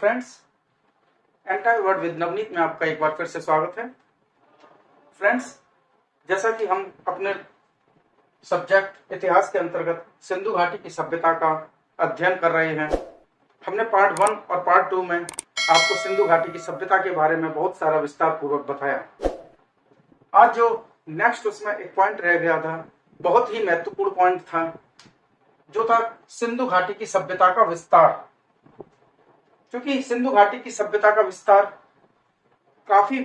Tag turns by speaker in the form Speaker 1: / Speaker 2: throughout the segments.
Speaker 1: Friends, entire word with Navneet में आपका एक बार फिर से स्वागत है। फ्रेंड्स, जैसा कि हम अपने सब्जेक्ट इतिहास के अंतर्गत सिंधु घाटी की सभ्यता का अध्ययन कर रहे हैं। हमने पार्ट 1 और पार्ट 2 में आपको सिंधु घाटी की सभ्यता के बारे में बहुत सारा विस्तार पूर्वक बताया। आज जो नेक्स्ट उसमें एक पॉइंट रह गया था, बहुत ही महत्वपूर्ण पॉइंट था, जो था सिंधु घाटी की सभ्यता का विस्तार। क्योंकि सिंधु घाटी की सभ्यता का विस्तार काफी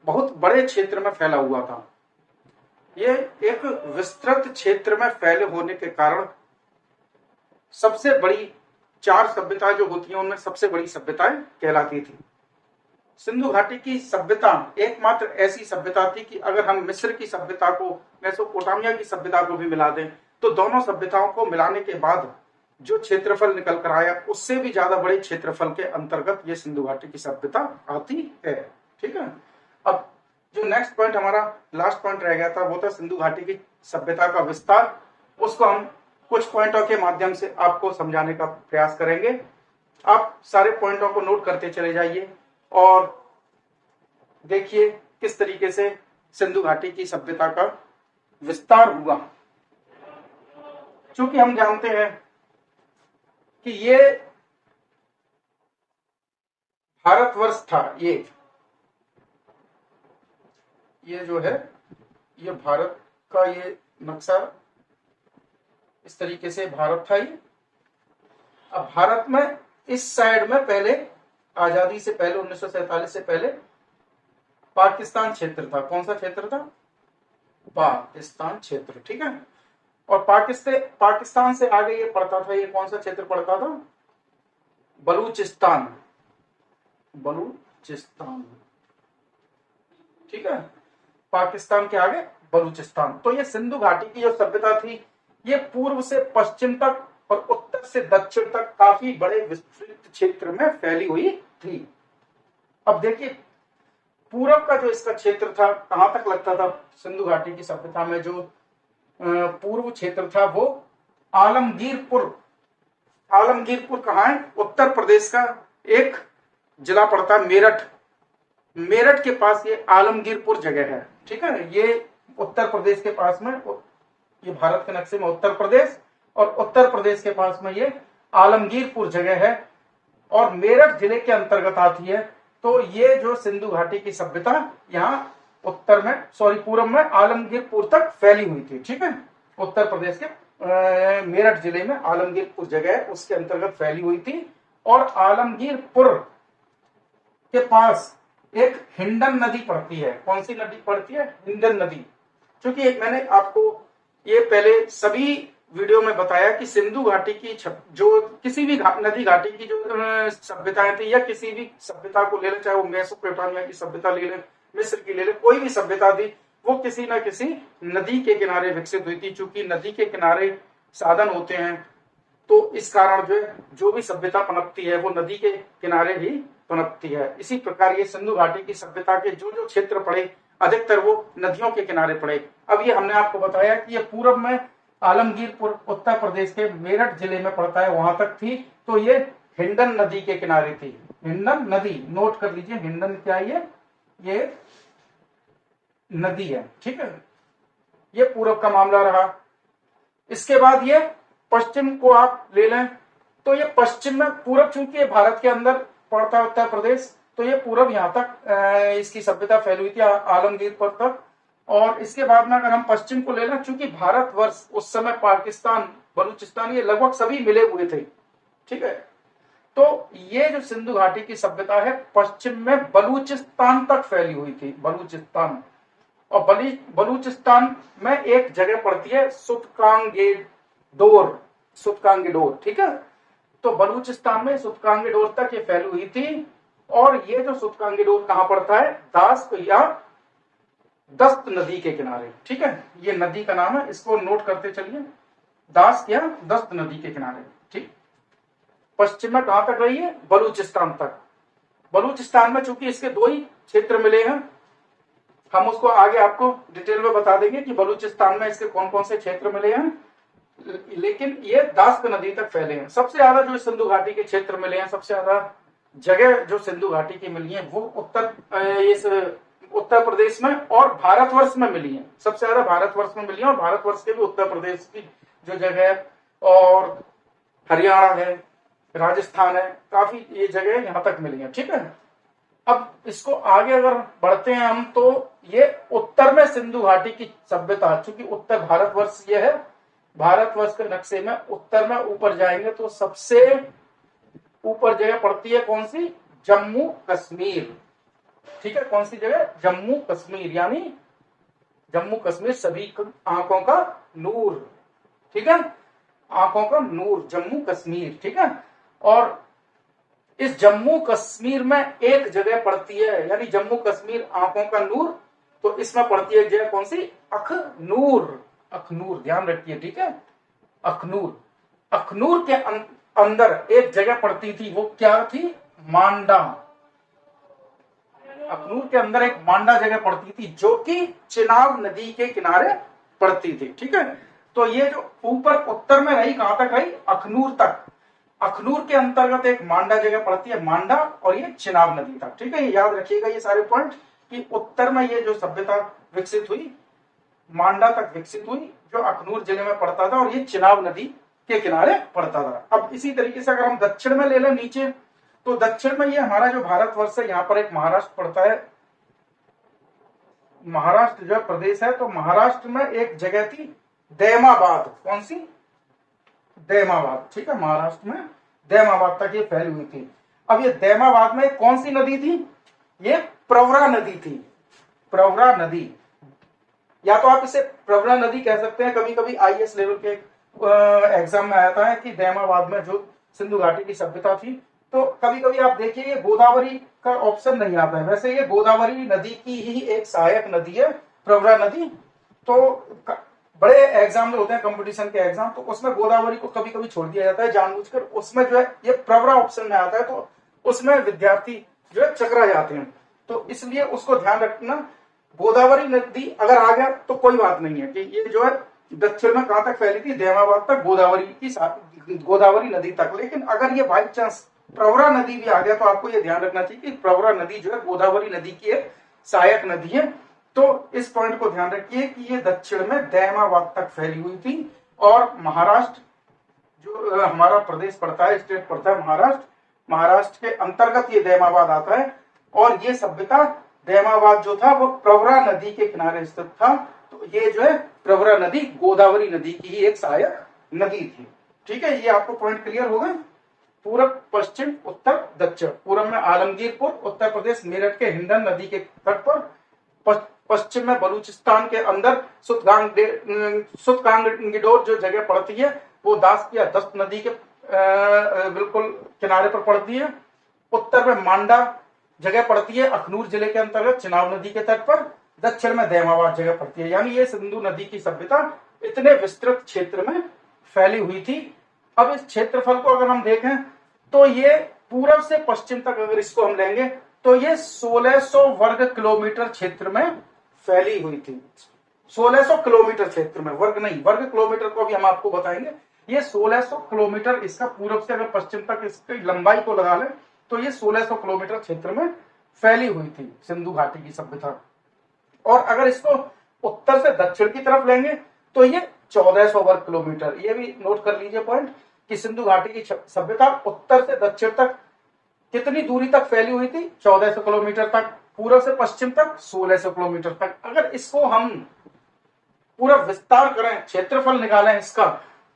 Speaker 1: बहुत बड़े क्षेत्र में फैला हुआ था। ये एक विस्तृत क्षेत्र में फैले होने के कारण सबसे बड़ी 4 सभ्यताएं जो होती हैं, उनमें सबसे बड़ी सभ्यताएं कहलाती थी। सिंधु घाटी की सभ्यता एकमात्र ऐसी सभ्यता थी कि अगर हम मिस्र की सभ्यता को, मेसोपोटामिया की सभ्यता को भी मिला दें, तो दोनों सभ्यताओं को मिलाने के बाद जो क्षेत्रफल निकल कर आया, उससे भी ज्यादा बड़े क्षेत्रफल के अंतर्गत ये सिंधु घाटी की सभ्यता आती है। ठीक है। अब जो नेक्स्ट पॉइंट हमारा लास्ट पॉइंट रह गया था, वो था सिंधु घाटी की सभ्यता का विस्तार। उसको हम कुछ पॉइंटों के माध्यम से आपको समझाने का प्रयास करेंगे। आप सारे पॉइंटों को नोट करते चले जाइए और देखिए किस तरीके से सिंधु घाटी की सभ्यता का विस्तार हुआ। क्योंकि हम जानते हैं कि ये भारतवर्ष था, ये जो है, ये भारत का ये नक्शा, इस तरीके से भारत था ये। अब भारत में इस साइड में पहले, आजादी से पहले, 1947 से पहले पाकिस्तान क्षेत्र था। कौन सा क्षेत्र था? पाकिस्तान क्षेत्र। ठीक है। और पाकिस्तान से आगे ये पड़ता था, ये कौन सा क्षेत्र पड़ता था? बलूचिस्तान। ठीक है। पाकिस्तान के आगे बलूचिस्तान। तो ये सिंधु घाटी की जो सभ्यता थी, ये पूर्व से पश्चिम तक और उत्तर से दक्षिण तक काफी बड़े विस्तृत क्षेत्र में फैली हुई थी। अब देखिए, पूरब का जो इसका क्षेत्र था, कहां तक लगता था सिंधु घाटी की सभ्यता में? जो पूर्व क्षेत्र था वो आलमगीरपुर। आलमगीरपुर कहाँ है? उत्तर प्रदेश का एक जिला पड़ता है मेरठ। मेरठ के पास ये आलमगीरपुर जगह है। ठीक है। ये उत्तर प्रदेश के पास में, ये भारत के नक्शे में उत्तर प्रदेश, और उत्तर प्रदेश के पास में ये आलमगीरपुर जगह है और मेरठ जिले के अंतर्गत आती है। तो ये जो सिंधु घाटी की सभ्यता यहाँ पूरब में आलमगीरपुर तक फैली हुई थी। ठीक है। उत्तर प्रदेश के मेरठ जिले में आलमगीरपुर जगह है, उसके अंतर्गत फैली हुई थी। और आलमगीरपुर के पास एक हिंडन नदी पड़ती है। कौन सी नदी पड़ती है? हिंडन नदी। क्योंकि मैंने आपको ये पहले सभी वीडियो में बताया कि सिंधु घाटी की जो किसी भी नदी घाटी की जो सभ्यताएं थी, या किसी भी सभ्यता को ले लें, चाहे वो मेसोपोटामिया की सभ्यता ले लें, मिस्र की ले लें, कोई भी सभ्यता थी, वो किसी न किसी नदी के किनारे विकसित हुई थी। चूंकि नदी के किनारे साधन होते हैं, तो इस कारण जो भी सभ्यता पनपती है वो नदी के किनारे ही पनपती है। इसी प्रकार ये सिंधु घाटी की सभ्यता के जो जो क्षेत्र पड़े, अधिकतर वो नदियों के किनारे पड़े। अब ये हमने आपको बताया कि ये पूर्व में आलमगीरपुर उत्तर प्रदेश के मेरठ जिले में पड़ता है, वहां तक थी। तो ये हिंडन नदी के किनारे थी। हिंडन नदी, नोट कर लीजिए, हिंडन क्या है? ये नदी है। ठीक है। ये पूर्व का मामला रहा। इसके बाद ये पश्चिम को आप ले लें, तो ये पश्चिम में पूरब, चूंकि भारत के अंदर पड़ता है उत्तर प्रदेश, तो ये पूरब यहां तक इसकी सभ्यता फैली हुई थी, आलमगीरपुर तक। और इसके बाद में अगर हम पश्चिम को ले लें, चूंकि भारतवर्ष उस समय पाकिस्तान, बलूचिस्तान, ये लगभग सभी मिले हुए थे। ठीक है। तो ये जो सिंधु घाटी की सभ्यता है, पश्चिम में बलूचिस्तान तक फैली हुई थी। बलूचिस्तान, और बलूचिस्तान में एक जगह पड़ती है सुतकांगेडोर। ठीक है। तो बलूचिस्तान में सुतकांगेडोर तक ये फैली हुई थी। और ये जो सुतकांगेडोर कहां पड़ता है? दास या दस्त नदी के किनारे। ठीक है। ये नदी का नाम है, इसको नोट करते चलिए, दास या दस्त नदी के किनारे। ठीक। पश्चिम में कहां तक रही है? बलूचिस्तान तक। बलूचिस्तान में चूंकि इसके 2 ही क्षेत्र मिले हैं, हम उसको आगे आपको डिटेल में बता देंगे कि बलूचिस्तान में इसके कौन कौन से क्षेत्र मिले हैं। लेकिन ये दास्त नदी तक फैले हैं। सबसे ज्यादा जो सिंधु घाटी के क्षेत्र मिले हैं, सबसे ज्यादा जगह जो सिंधु घाटी की मिली है वो उत्तर प्रदेश में और भारतवर्ष में मिली है। सबसे ज्यादा भारतवर्ष में मिली है और भारतवर्ष के भी उत्तर प्रदेश की जो जगह है और हरियाणा है, राजस्थान है, काफी ये जगह यहाँ तक मिली है। ठीक है, अब इसको आगे अगर बढ़ते हैं हम तो ये उत्तर में सिंधु घाटी की सभ्यता, चूंकि उत्तर भारतवर्ष ये है, भारतवर्ष के नक्शे में उत्तर में ऊपर जाएंगे तो सबसे ऊपर जगह पड़ती है कौन सी? जम्मू कश्मीर। ठीक है, कौन सी जगह? जम्मू कश्मीर, यानी जम्मू कश्मीर सभी आंखों का नूर। ठीक है, आंखों का नूर जम्मू कश्मीर। ठीक है, और इस जम्मू कश्मीर में एक जगह पड़ती है, यानी जम्मू कश्मीर आंखों का नूर, तो इसमें पड़ती है जगह कौन सी? अखनूर। अखनूर, ध्यान रखिए। ठीक है, अखनूर। अखनूर के अंदर एक जगह पड़ती थी, वो क्या थी? मांडा। अखनूर के अंदर एक मांडा जगह पड़ती थी जो कि चिनाब नदी के किनारे पड़ती थी। ठीक है, तो ये जो ऊपर उत्तर में रही, कहां तक रही? अखनूर तक। अखनूर के अंतर्गत एक मांडा जगह पड़ती है, मांडा, और ये चिनाब नदी तक। ठीक है, ये याद रखिएगा ये सारे पॉइंट कि उत्तर में ये जो सभ्यता विकसित हुई मांडा तक विकसित हुई, जो अखनूर जिले में पड़ता था, और ये चिनाब नदी के किनारे पड़ता था। अब इसी तरीके से अगर हम दक्षिण में ले लें नीचे, तो दक्षिण में ये हमारा जो भारतवर्ष है, यहाँ पर एक महाराष्ट्र पड़ता है। महाराष्ट्र जो प्रदेश है, तो महाराष्ट्र में एक जगह थी दैमाबाद। कौन सी? दैमाबाद। ठीक है, महाराष्ट्र में दैमाबाद तक ये फैली हुई थी। अब ये दैमाबाद में कौन सी नदी थी? ये प्रवरा नदी थी। प्रवरा नदी, या तो आप इसे प्रवरा नदी कह सकते हैं। कभी कभी आईएएस लेवल के एग्जाम में आता है कि दैमाबाद में जो सिंधु घाटी की सभ्यता थी, तो कभी कभी आप देखिए ये गोदावरी का ऑप्शन नहीं आता है। वैसे ये गोदावरी नदी की ही एक सहायक नदी है प्रवरा नदी। तो बड़े एग्जाम में होते हैं, कंपटीशन के एग्जाम, तो उसमें गोदावरी को कभी कभी छोड़ दिया जाता है जानबूझकर। उसमें जो है ये प्रवरा ऑप्शन में आता है, तो उसमें विद्यार्थी जो है चकरा जाते हैं। तो इसलिए उसको ध्यान रखना, गोदावरी नदी अगर आ गया तो कोई बात नहीं है कि ये जो है दक्षिण में कहां तक फैली थी? दैमाबाद तक, गोदावरी नदी तक। लेकिन अगर ये बाई चांस प्रवरा नदी भी आ गया तो आपको ये ध्यान रखना चाहिए कि प्रवरा नदी जो है गोदावरी नदी की एक सहायक नदी है। तो इस पॉइंट को ध्यान रखिए कि ये दक्षिण में दैमाबाद तक फैली हुई थी। और महाराष्ट्र जो हमारा प्रदेश पड़ता है, स्टेट पड़ता है महाराष्ट्र, महाराष्ट्र के अंतर्गत ये दैमाबाद आता है। और ये सभ्यता दैमाबाद जो था वो प्रवरा नदी के किनारे स्थित था। तो ये जो है प्रवरा नदी गोदावरी नदी की ही एक सहायक नदी थी। ठीक है, ये आपको पॉइंट क्लियर हो गए। पूर्व, पश्चिम, उत्तर, दक्षिण। पूर्व में आलमगीरपुर, उत्तर प्रदेश मेरठ के हिंडन नदी के तट पर। पश्चिम में बलूचिस्तान के अंदर सुतकांगडोर जो जगह पड़ती है वो दास या दस्त नदी के बिल्कुल किनारे पर पड़ती है। उत्तर में मांडा जगह पड़ती है अखनूर जिले के अंतर्गत चिनाब नदी के तट पर। दक्षिण में दैमाबाद जगह पड़ती है। यानी ये सिंधु नदी की सभ्यता इतने विस्तृत क्षेत्र में फैली हुई थी। अब इस क्षेत्रफल को अगर हम देखें तो ये पूर्व से पश्चिम तक अगर इसको हम लेंगे तो ये 1600 वर्ग किलोमीटर क्षेत्र में फैली हुई थी। 1600 किलोमीटर क्षेत्र में, वर्ग नहीं, वर्ग किलोमीटर को भी हम आपको बताएंगे। ये 1600 किलोमीटर इसका पूर्व से अगर पश्चिम तक इसकी लंबाई को लगा लें तो ये 1600 किलोमीटर क्षेत्र में फैली हुई थी सिंधु घाटी की सभ्यता। और अगर इसको उत्तर से दक्षिण की तरफ लेंगे तो ये 1400 वर्ग किलोमीटर। ये भी नोट कर लीजिए पॉइंट कि सिंधु घाटी की सभ्यता उत्तर से दक्षिण तक कितनी दूरी तक फैली हुई थी? 1400 किलोमीटर तक। पूर्व से पश्चिम तक 1600 किलोमीटर तक। अगर इसको हम पूरा विस्तार करें, क्षेत्रफल निकालें इसका,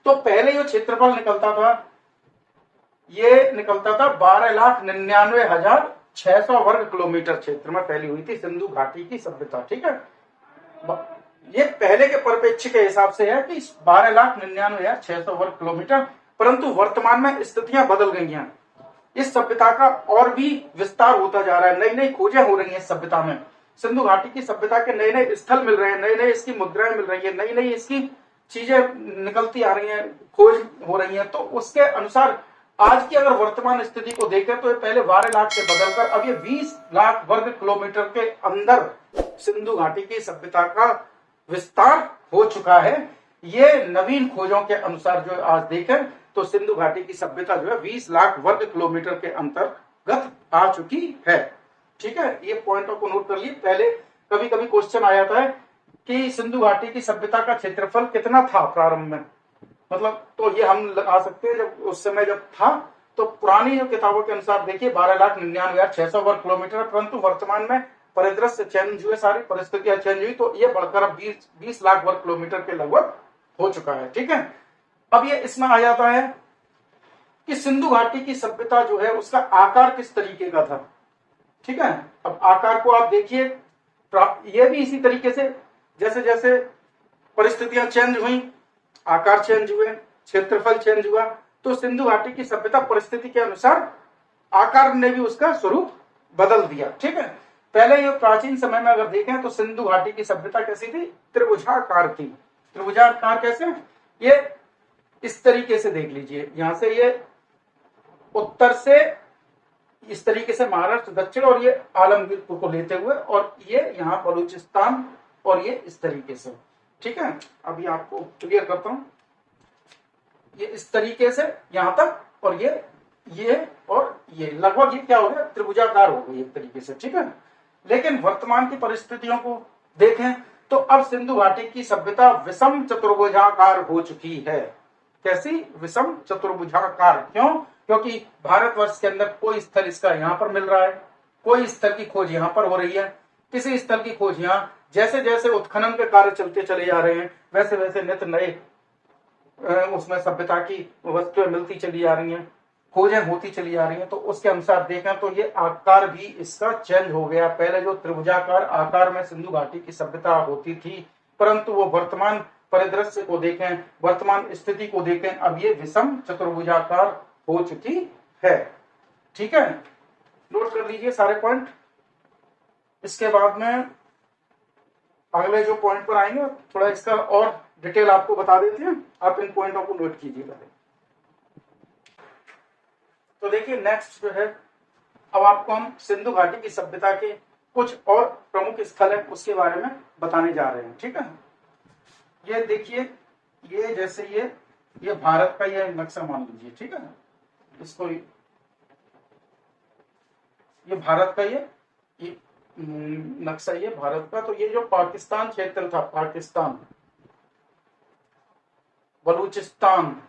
Speaker 1: तो पहले जो क्षेत्रफल निकलता था ये निकलता था 12,99,600 वर्ग किलोमीटर क्षेत्र में फैली हुई थी सिंधु घाटी की सभ्यता। ठीक है, ये पहले के परिप्रेक्ष्य के हिसाब से है कि 12,99,600 वर्ग किलोमीटर। परंतु वर्तमान में स्थितियां बदल गई हैं। इस सभ्यता का और भी विस्तार होता जा रहा है। नई नई खोजें हो रही हैं इस सभ्यता में। सिंधु घाटी की सभ्यता के नए नए स्थल मिल रहे हैं, नई नई इसकी मुद्राएं मिल रही है, नई नई इसकी चीजें निकलती आ रही हैं, खोज हो रही है। तो उसके अनुसार आज की अगर वर्तमान स्थिति को देखें तो ये पहले 12 लाख से बदलकर अब ये 20 लाख वर्ग किलोमीटर के अंदर सिंधु घाटी की सभ्यता का विस्तार हो चुका है। ये नवीन खोजों के अनुसार जो आज देखें तो सिंधु घाटी की सभ्यता जो है 20 लाख वर्ग किलोमीटर के अंतर गत आ चुकी है। ठीक है, ये पॉइंटों को नोट कर लिए। पहले कभी कभी क्वेश्चन आ जाता है कि सिंधु घाटी की सभ्यता का क्षेत्रफल कितना था प्रारंभ में, मतलब तो ये हम लगा सकते हैं जब उस समय जब था तो पुरानी जो किताबों के अनुसार देखिए 12,99,600 वर्ग किलोमीटर, परंतु वर्तमान में परिदृश्य चेंज हुए, सारी परिस्थितियां चेंज हुई तो ये बढ़कर अब 20 लाख वर्ग किलोमीटर के लगभग हो चुका है। ठीक है, अब ये इसमें आ जाता है कि सिंधु घाटी की सभ्यता जो है उसका आकार किस तरीके का था। ठीक है, अब आकार को आप देखिए, ये भी इसी तरीके से जैसे जैसे परिस्थितियां चेंज हुई, आकार चेंज हुए, क्षेत्रफल चेंज हुआ, तो सिंधु घाटी की सभ्यता परिस्थिति के अनुसार आकार ने भी उसका स्वरूप बदल दिया। ठीक है, पहले ये प्राचीन समय में अगर देखें तो सिंधु घाटी की सभ्यता कैसी थी, त्रिभुजाकार थी। त्रिभुजाकार कैसे, ये इस तरीके से देख लीजिए, यहां से ये उत्तर से इस तरीके से महाराष्ट्र दक्षिण और ये आलमगीरपुर को लेते हुए, और ये यहाँ बलूचिस्तान और ये इस तरीके से। ठीक है, अभी आपको क्लियर करता हूं, ये इस तरीके से यहां तक, और ये और ये लगभग ये क्या हो गया, त्रिभुजाकार हो गई एक तरीके से। ठीक है, लेकिन वर्तमान की परिस्थितियों को देखें तो अब सिंधु घाटी की सभ्यता विषम चतुर्भुजाकार हो चुकी है। कैसी, विषम चतुर्भुजाकार। क्यों, क्योंकि भारतवर्ष के अंदर कोई स्थल इसका यहां पर मिल रहा है, कोई स्थल की खोज यहां पर हो रही है, किसी स्थल की खोज यहां, जैसे जैसे उत्खनन के कार्य चलते चले जा रहे हैं वैसे वैसे नित्य नए उसमें सभ्यता की वस्तुएं मिलती चली आ रही हैं, खोजें होती चली आ रही हैं, तो उसके अनुसार देखें तो ये आकार भी इसका चेंज हो गया। पहले जो त्रिभुजाकार आकार में सिंधु घाटी की सभ्यता होती थी, परंतु वो वर्तमान परिदृश्य को देखें, वर्तमान स्थिति को देखें, अब ये विषम चतुर्भुजाकार हो चुकी है। ठीक है, नोट कर लीजिए सारे पॉइंट। इसके बाद में अगले जो पॉइंट पर आएंगे थोड़ा इसका और डिटेल आपको बता देते हैं, आप इन पॉइंटों को नोट कीजिए पहले। तो देखिए नेक्स्ट जो है, अब आपको हम सिंधु घाटी की सभ्यता के कुछ और प्रमुख स्थल है उसके बारे में बताने जा रहे हैं। ठीक है, ये देखिए, ये जैसे ये भारत का ये नक्शा मान लीजिए। ठीक है, इसको ये भारत का ये नक्शा, ये भारत का, तो ये जो पाकिस्तान क्षेत्र था, पाकिस्तान, बलूचिस्तान,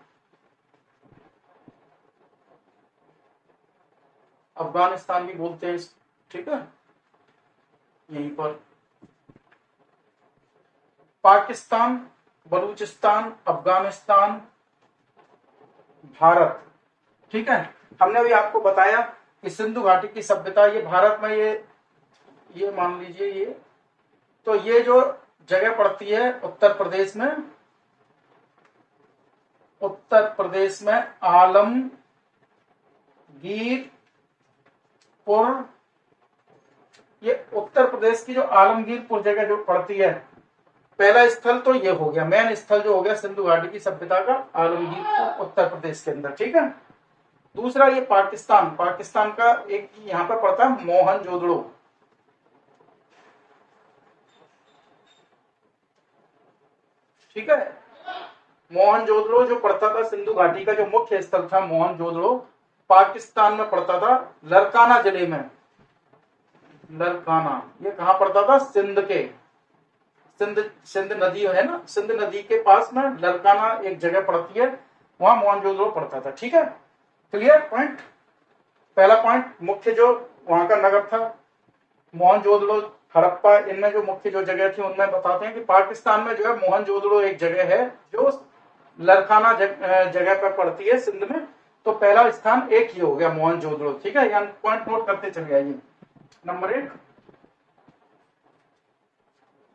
Speaker 1: अफगानिस्तान भी बोलते हैं। ठीक है, यहीं पर पाकिस्तान, बलूचिस्तान, अफगानिस्तान, भारत। ठीक है, हमने अभी आपको बताया कि सिंधु घाटी की सभ्यता ये भारत में ये मान लीजिए ये, तो ये जो जगह पड़ती है उत्तर प्रदेश में, उत्तर प्रदेश में आलमगीरपुर, ये उत्तर प्रदेश की जो आलमगीरपुर जगह जो पड़ती है, पहला स्थल तो ये हो गया, मेन स्थल जो हो गया सिंधु घाटी की सभ्यता का, आलमगीरपुर उत्तर प्रदेश के अंदर। ठीक है, दूसरा ये पाकिस्तान, पाकिस्तान का एक यहां पर पड़ता है मोहनजोदड़ो। ठीक है, मोहनजोदड़ो जो पड़ता था, सिंधु घाटी का जो मुख्य स्थल था मोहनजोदड़ो, पाकिस्तान में पड़ता था लरकाना जिले में। लरकाना ये कहां पड़ता था, सिंध के, सिंध नदी है ना, सिंध नदी के पास में लरकाना एक जगह पड़ती है, वहां मोहनजोदड़ो पड़ता था। ठीक है, क्लियर पॉइंट। पहला पॉइंट, मुख्य जो वहां का नगर था मोहनजोदड़ो, हड़प्पा, इनमें जो मुख्य जो जगह थी उनमें बताते हैं कि पाकिस्तान में जो है मोहनजोदड़ो एक जगह है जो लरकाना जगह पर पड़ती है सिंध में, तो पहला स्थान एक ही हो गया मोहनजोदड़ो। ठीक है, यानी पॉइंट नोट करते चले आइए। नंबर 1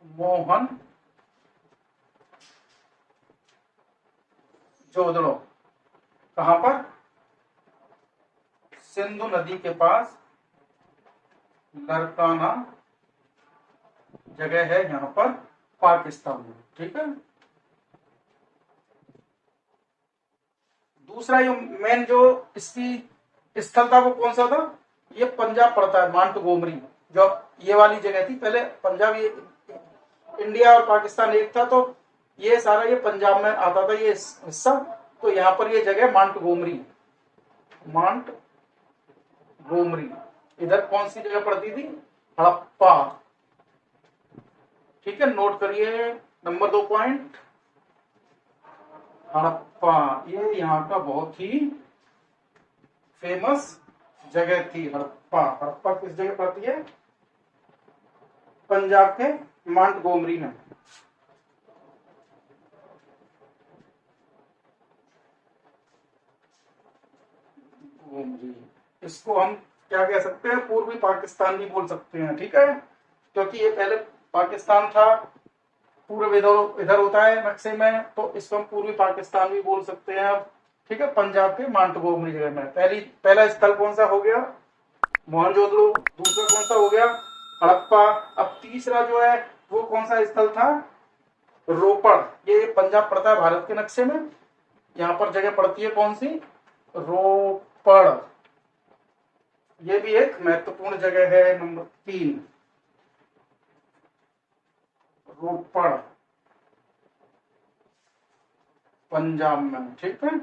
Speaker 1: मोहन जोदड़ो, कहां पर, सिंधु नदी के पास लरकाना जगह है यहां पर पाकिस्तान में। ठीक है, दूसरा ये मेन जो इसकी स्थल था वो कौन सा था, ये पंजाब पड़ता है, मांटगोमरी, जो ये वाली जगह थी पहले पंजाब, ये इंडिया और पाकिस्तान एक था तो ये सारा ये पंजाब में आता था ये हिस्सा, तो यहाँ पर ये जगह मांटगोमरी, मांटगोमरी। गोमरी। इधर कौन सी जगह पड़ती थी? हड़प्पा। ठीक है, नोट करिए नंबर 2 पॉइंट, हड़प्पा। ये यहाँ का बहुत ही फेमस जगह थी हड़प्पा। हड़प्पा किस जगह पड़ती है? पंजाब के माउंट गोमरी में। गोमरी, इसको हम क्या कह सकते हैं? पूर्वी पाकिस्तान भी बोल सकते हैं। ठीक है, क्योंकि ये पहले पाकिस्तान था, पूर्व इधर इधर होता है नक्शे में, तो इसको हम पूर्वी पाकिस्तान भी बोल सकते हैं अब। ठीक है, पंजाब के माउंट गोमरी जगह में पहला स्थल कौन सा हो गया? मोहनजोदड़ो। दूसरा कौन सा हो गया? हड़प्पा। अब तीसरा जो है वो कौन सा स्थल था? रोपड़। ये पंजाब पड़ता है भारत के नक्शे में, यहाँ पर जगह पड़ती है कौन सी? रोपड़। ये भी एक महत्वपूर्ण जगह है। नंबर 3 रोपड़, पंजाब में। ठीक है,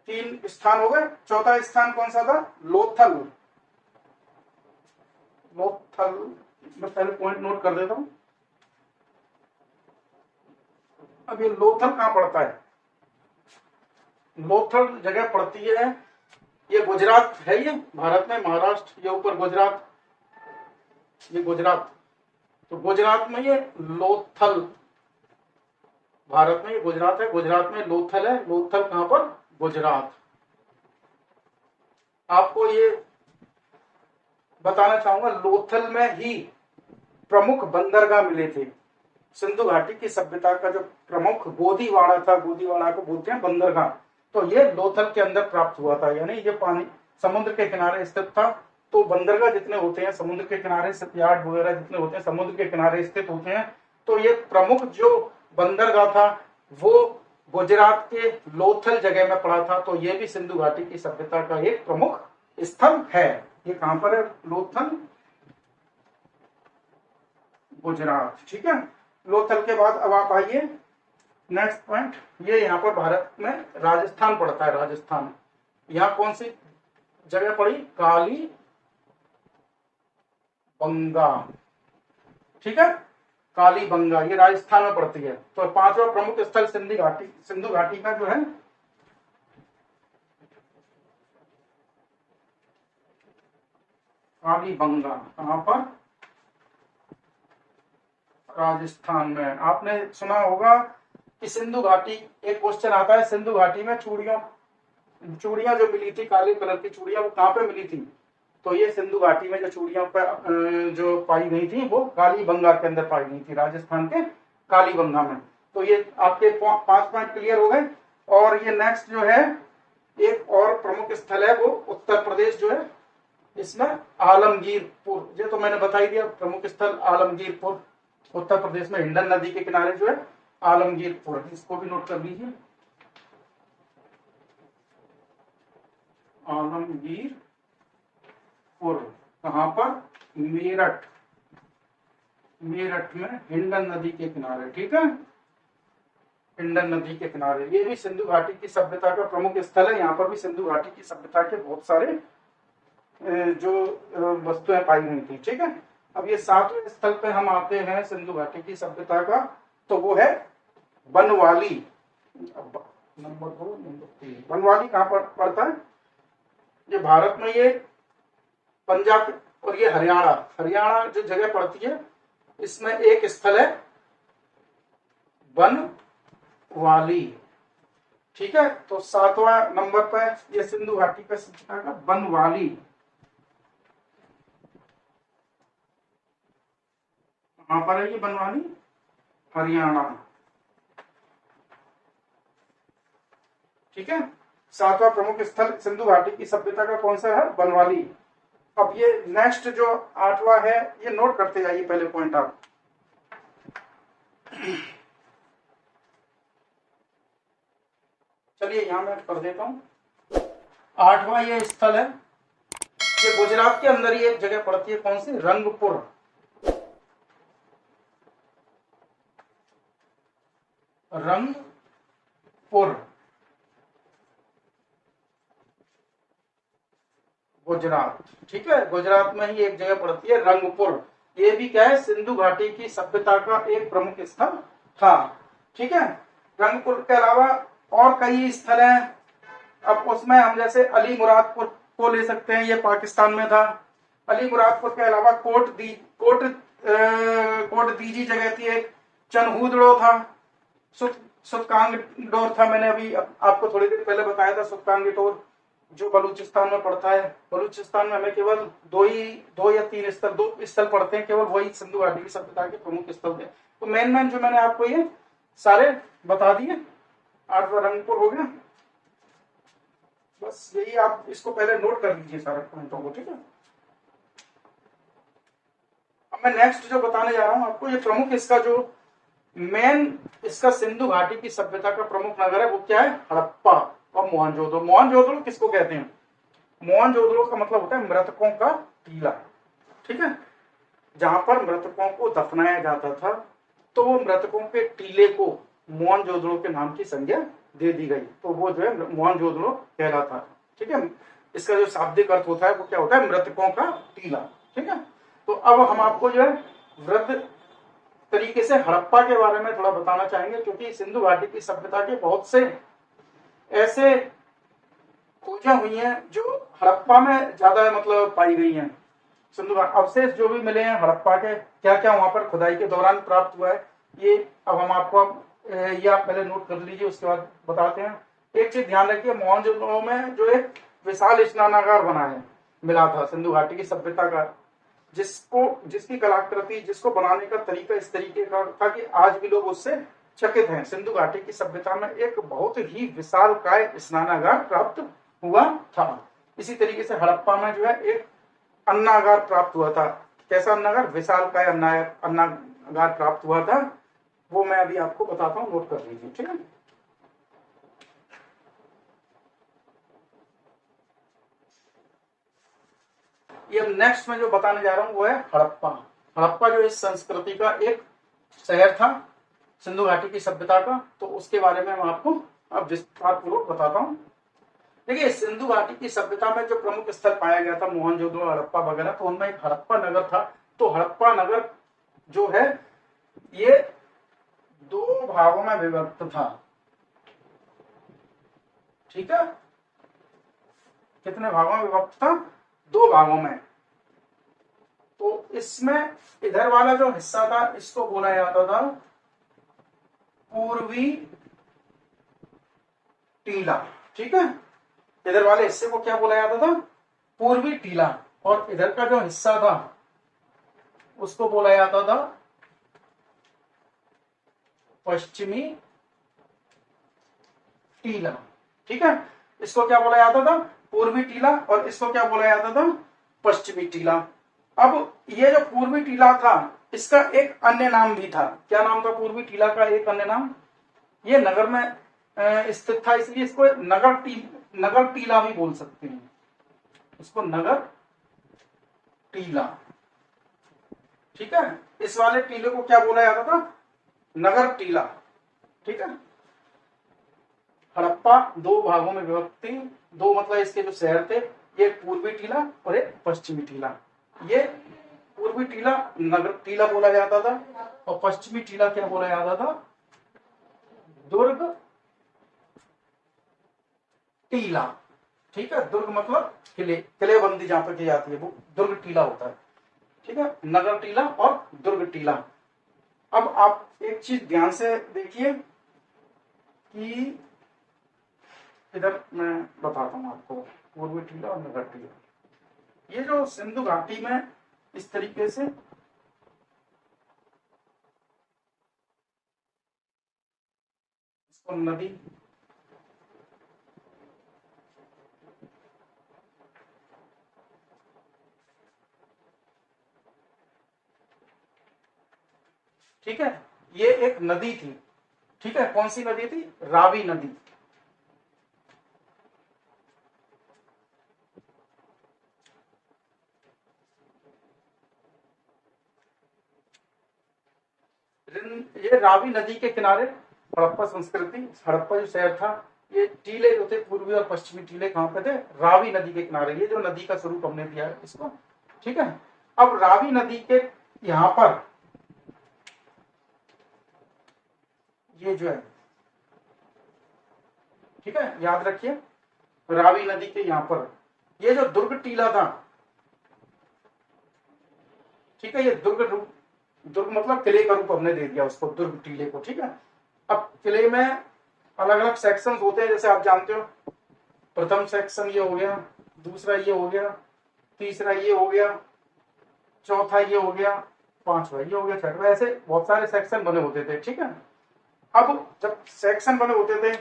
Speaker 1: 3 स्थान हो गए। चौथा स्थान कौन सा था? लोथल। लोथल, मैं पहले पॉइंट नोट कर देता हूं। अब ये लोथल कहां पड़ता है? लोथल जगह पड़ती है, ये गुजरात है, ये भारत में महाराष्ट्र, ये ऊपर गुजरात, ये गुजरात। तो गुजरात में ये लोथल, भारत में ये गुजरात है, गुजरात में लोथल है। लोथल कहां पर? गुजरात। आपको ये बताना चाहूंगा, लोथल में ही प्रमुख बंदरगाह मिले थे। सिंधु घाटी की सभ्यता का जो प्रमुख गोदीवाड़ा था, गोदीवाड़ा को बोलते हैं बंदरगाह, तो ये लोथल के अंदर प्राप्त हुआ था। यानी ये पानी समुद्र के किनारे स्थित था। तो बंदरगाह जितने होते हैं समुद्र के किनारे, यार्ड वगैरह जितने होते हैं समुद्र के किनारे स्थित होते हैं, तो ये प्रमुख जो बंदरगाह था वो गुजरात के लोथल जगह में पड़ा था। तो ये भी सिंधु घाटी की सभ्यता का एक प्रमुख स्थल है। ये कहां पर है? लोथल, गुजरात। ठीक है, लोथल के बाद अब आप आइए नेक्स्ट पॉइंट। ये यहाँ पर भारत में राजस्थान पड़ता है, राजस्थान। यहाँ कौन सी जगह पड़ी? काली बंगा। ठीक है, काली बंगा, ये राजस्थान में पड़ती है। तो 5वां प्रमुख स्थल सिंधु घाटी का जो है काली बंगा। कहां पर? राजस्थान में। आपने सुना होगा कि सिंधु घाटी, एक क्वेश्चन आता है, सिंधु घाटी में चूड़ियां जो मिली थी, काले कलर की चूड़ियां, वो कहां पे मिली थी? तो ये सिंधु घाटी में जो चूड़ियां जो पाई गई थी वो कालीबंगा के अंदर पाई गई थी, राजस्थान के कालीबंगा में। तो ये आपके 5 पॉइंट क्लियर हो गए। और ये नेक्स्ट जो है एक और प्रमुख स्थल है, वो उत्तर प्रदेश जो है, इसमें आलमगीरपुर। ये तो मैंने बता ही दिया, प्रमुख स्थल आलमगीरपुर, उत्तर प्रदेश में हिंडन नदी के किनारे जो है आलमगीरपुर। इसको भी नोट कर लीजिए, आलमगीरपुर। कहां पर? मेरठ, मेरठ में हिंडन नदी के किनारे। ठीक है, हिंडन नदी के किनारे। ये भी सिंधु घाटी की सभ्यता का प्रमुख स्थल है। यहाँ पर भी सिंधु घाटी की सभ्यता के बहुत सारे जो वस्तुएं पाई गई थी। ठीक है, अब ये 7वें स्थल पे हम आते हैं सिंधु घाटी की सभ्यता का, तो वो है बनवाली। नंबर 2, नंबर 3 बनवाली कहां पर पड़ता है? ये भारत में, ये पंजाब और ये हरियाणा, हरियाणा जो जगह पड़ती है, इसमें एक स्थल है बनवाली। ठीक है, तो 7वां नंबर पर ये सिंधु घाटी का सभ्यता का बनवाली। कहां पर है ये बनवाली? हरियाणा। ठीक है, 7वां प्रमुख स्थल सिंधु घाटी की सभ्यता का कौन सा है? बनवाली। अब ये नेक्स्ट जो 8वां है, ये नोट करते जाइए पहले पॉइंट आप। चलिए यहां मैं कर देता हूं। 8वां ये स्थल है, ये गुजरात के अंदर ही एक जगह पड़ती है, कौन सी? रंगपुर। रंगपुर, गुजरात। ठीक है, गुजरात में ही एक जगह पड़ती है रंगपुर। ये भी क्या है, सिंधु घाटी की सभ्यता का एक प्रमुख स्थल था। ठीक है, रंगपुर के अलावा और कई स्थल हैं। अब उसमें हम जैसे अली मुरादपुर को ले सकते हैं, ये पाकिस्तान में था। अली मुरादपुर के अलावा कोट दीजी जगह थी एक, चनहूदड़ो था, सुतकांगडोर था, मैंने अभी आपको थोड़ी देर पहले बताया था सुतकांगडोर, जो बलूचिस्तान में पड़ता है। बलूचिस्तान में हमें केवल दो या तीन स्थल, दो स्थल पड़ते हैं केवल, वही सिंधु घाटी की सभ्यता के प्रमुख स्थल थे। तो मेन जो मैंने आपको ये सारे बता दिए। 8वां रंगपुर हो गया, बस यही आप इसको पहले नोट कर लीजिए सारे पॉइंटों को। ठीक है, अब मैं नेक्स्ट जो बताने जा रहा हूं आपको, ये प्रमुख इसका जो मेन इसका सिंधु घाटी की सभ्यता का प्रमुख नगर है वो क्या है, हड़प्पा और मोहनजोदड़ो। मोहनजोदड़ो किसको कहते हैं, मोहनजोदड़ो का मतलब होता है मृतकों का टीला। ठीक है, जहां पर मृतकों को दफनाया जाता था, तो वो मृतकों के टीले को मोहनजोदड़ो के नाम की संज्ञा दे दी गई, तो वो जो है मोहनजोदड़ो कहलाता है। ठीक है, इसका जो शाब्दिक अर्थ होता है वो क्या होता है, मृतकों का टीला। ठीक है, तो अब हम आपको जो है वृद्ध तरीके से हड़प्पा के बारे में थोड़ा बताना चाहेंगे, क्योंकि सिंधु घाटी की सभ्यता के बहुत से ऐसे खोजें हुई हैं जो हड़प्पा में ज्यादा मतलब पाई गई हैं। सिंधु अवशेष जो भी मिले हैं हड़प्पा के, क्या क्या वहां पर खुदाई के दौरान प्राप्त हुआ है, ये अब हम आपको ये आप पहले नोट कर लीजिए, उसके बाद बताते हैं। एक चीज ध्यान रखिए, मोहनजोदड़ो में जो एक विशाल स्नानागार बना है, मिला था सिंधु घाटी की सभ्यता का, जिसकी कलाकृति, जिसको बनाने का तरीका इस तरीके का था कि आज भी लोग उससे चकित हैं। सिंधु घाटी की सभ्यता में एक बहुत ही विशालकाय स्नानागार प्राप्त हुआ था। इसी तरीके से हड़प्पा में जो है एक अन्नागार प्राप्त हुआ था। कैसा अन्नागार, विशालकाय अन्नागार प्राप्त हुआ था, वो मैं अभी आपको बताता हूँ, नोट कर लीजिए। ठीक है, ये नेक्स्ट में जो बताने जा रहा हूं वो है हड़प्पा। हड़प्पा जो इस संस्कृति का एक शहर था सिंधु घाटी की सभ्यता का, तो उसके बारे में मैं आपको अब विस्तार पूर्वक बताता हूँ। देखिए, सिंधु घाटी की सभ्यता में जो प्रमुख स्थल पाया गया था, मोहनजोदड़ो, हड़प्पा वगैरह, तो उनमें एक हड़प्पा नगर था। तो हड़प्पा नगर जो है ये 2 भागों में विभक्त था। ठीक है, कितने भागों में विभक्त था, 2 भागों में। तो इसमें इधर वाला जो हिस्सा था इसको बोला जाता था पूर्वी टीला। ठीक है, इधर वाले हिस्से को क्या बोला जाता था, पूर्वी टीला, और इधर का जो हिस्सा था उसको बोला जाता था पश्चिमी टीला। ठीक है, इसको क्या बोला जाता था, पूर्वी टीला, और इसको क्या बोला जाता था, पश्चिमी टीला। अब ये जो पूर्वी टीला था इसका एक अन्य नाम भी था। क्या नाम था पूर्वी टीला का एक अन्य नाम, ये नगर में स्थित था, इसलिए इसको नगर टीला भी बोल सकते हैं, इसको नगर टीला। ठीक है, इस वाले टीले को क्या बोला जाता था, नगर टीला। ठीक है, हड़प्पा 2 भागों में विभक्त थी, 2 मतलब इसके जो शहर थे, एक पूर्वी टीला और एक पश्चिमी टीला। ये पूर्वी टीला नगर टीला बोला जाता था, और पश्चिमी टीला क्या बोला जाता था, दुर्ग टीला। ठीक है, दुर्ग मतलब किलेबंदी जहां पर की जाती है वो दुर्ग टीला होता है। ठीक है, नगर टीला और दुर्ग टीला। अब आप एक चीज ध्यान से देखिए कि इधर मैं बताता हूं आपको, पूर्वी टीला और नगर टीला, ये जो सिंधु घाटी में इस तरीके से इसको नदी, ठीक है, ये एक नदी थी। ठीक है, कौन सी नदी थी, रावी नदी। ये रावी नदी के किनारे हड़प्पा संस्कृति, हड़प्पा जो शहर था ये टीले जो थे पूर्वी और पश्चिमी टीले कहां पे थे? रावी नदी के किनारे। ये जो नदी का स्वरूप हमने दिया है इसको, ठीक है। अब रावी नदी के यहां पर ये जो है, ठीक है, याद रखिए रावी नदी के यहां पर ये जो दुर्ग टीला था, ठीक है, ये दुर्ग मतलब किले का रूप हमने दे दिया उसको, दुर्ग टीले को, ठीक है। अब किले में अलग अलग सेक्शंस होते हैं, जैसे आप जानते हो, प्रथम सेक्शन ये हो गया, दूसरा ये हो गया, तीसरा ये हो गया, चौथा ये हो गया, पांचवा ये हो गया, छठवा, ऐसे बहुत सारे सेक्शन बने होते थे, ठीक है। अब जब सेक्शन बने होते थे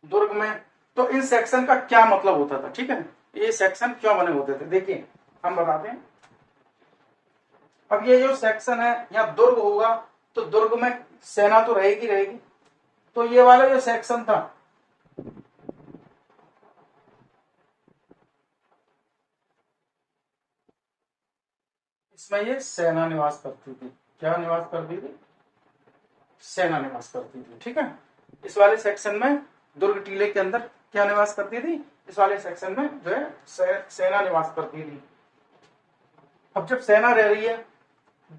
Speaker 1: दुर्ग में, तो इन सेक्शन का क्या मतलब होता था, ठीक है, ये सेक्शन क्यों बने होते थे, देखिए हम बताते हैं। अब ये जो सेक्शन है, यहाँ दुर्ग होगा तो दुर्ग में सेना तो रहेगी रहेगी, तो ये वाला जो सेक्शन था, इसमें ये सेना निवास करती थी। क्या निवास करती थी? सेना निवास करती थी, ठीक है। इस वाले सेक्शन में दुर्ग टीले के अंदर क्या निवास करती थी? इस वाले सेक्शन में जो है सेना निवास करती थी। अब जब सेना रह रही है,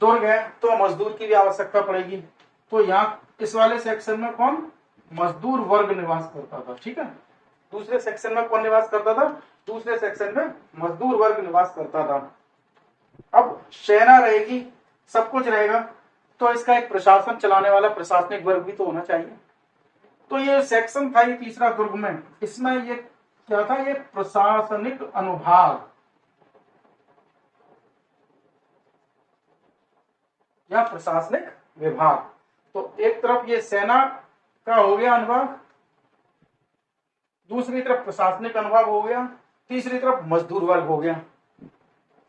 Speaker 1: दुर्ग है, तो मजदूर की भी आवश्यकता पड़ेगी, तो यहाँ इस वाले सेक्शन में कौन? मजदूर वर्ग निवास करता था, ठीक है। दूसरे सेक्शन में कौन निवास करता था? दूसरे सेक्शन में मजदूर वर्ग निवास करता था। अब सेना रहेगी, सब कुछ रहेगा, तो इसका एक प्रशासन चलाने वाला प्रशासनिक वर्ग भी तो होना चाहिए। तो ये सेक्शन था, ये तीसरा दुर्ग में, इसमें ये क्या था? ये प्रशासनिक अनुभाग या प्रशासनिक विभाग। तो एक तरफ ये सेना का हो गया अनुभाग, दूसरी तरफ प्रशासनिक अनुभाग हो गया, तीसरी तरफ मजदूर वर्ग हो गया।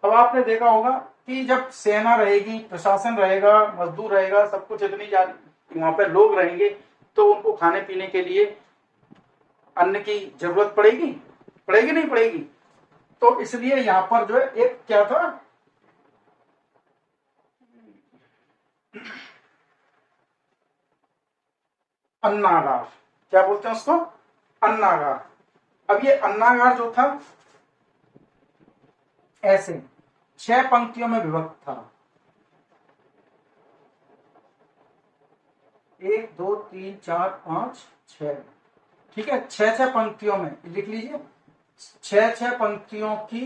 Speaker 1: अब आपने देखा होगा कि जब सेना रहेगी, प्रशासन रहेगा, मजदूर रहेगा, सब कुछ इतनी वहां पर लोग रहेंगे, तो उनको खाने पीने के लिए अन्न की जरूरत पड़ेगी, पड़ेगी नहीं पड़ेगी? तो इसलिए यहां पर जो है एक क्या था? अन्नागार। क्या बोलते हैं उसको? अन्नागार। अब ये अन्नागार जो था, ऐसे 6 पंक्तियों में विभक्त था। 1 2 3 4 5 6, ठीक है, 6 पंक्तियों में लिख लीजिए। 6 पंक्तियों की,